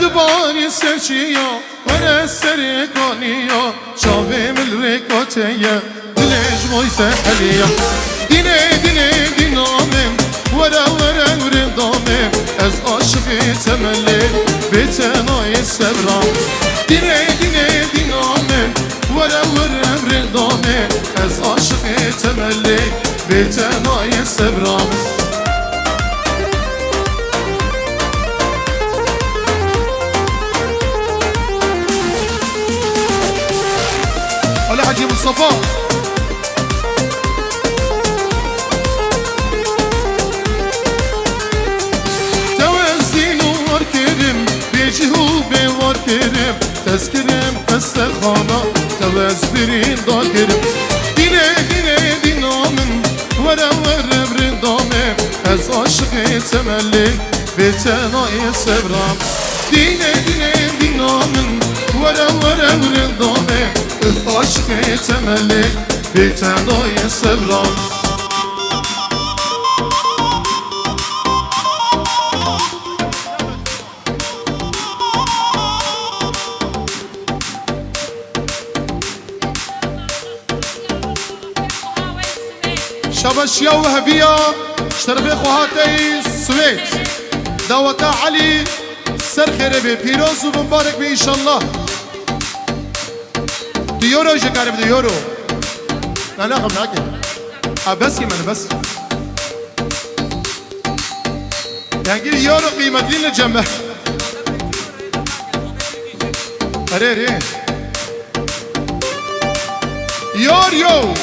دبانی سرچیا ور سرکانیا شاویم الرکاتیا دلش وایس حلیا دینه دینه دینامم ورا ورا ورا دامم از عاشقی تملی به تنهای صبرم دینه دینه دینامم ورا ورا ورا دامم از عاشقی تملی به تنهای صبرم حاجی مصطفى توزین و وار کرم بیجی و بیوار کرم تذکرم قصه خانا توزبرین دا کرم دینه دینه دینامم ورا ورا برندامم از عاشقی تملی به تنهای صبرم دینه دینه دینامم ورا ورا برندامم از عاشقی تملی به تنهای صبرم شبشيا وهبية شربي خوهاتي سويت دعوتا علي سر خيربي بيروز ومبارك بي إن شاء الله ديورو جكارب ديورو أنا أخذ معك بس كمان بس يعني يورو قيمتين للجنبه أري يور يو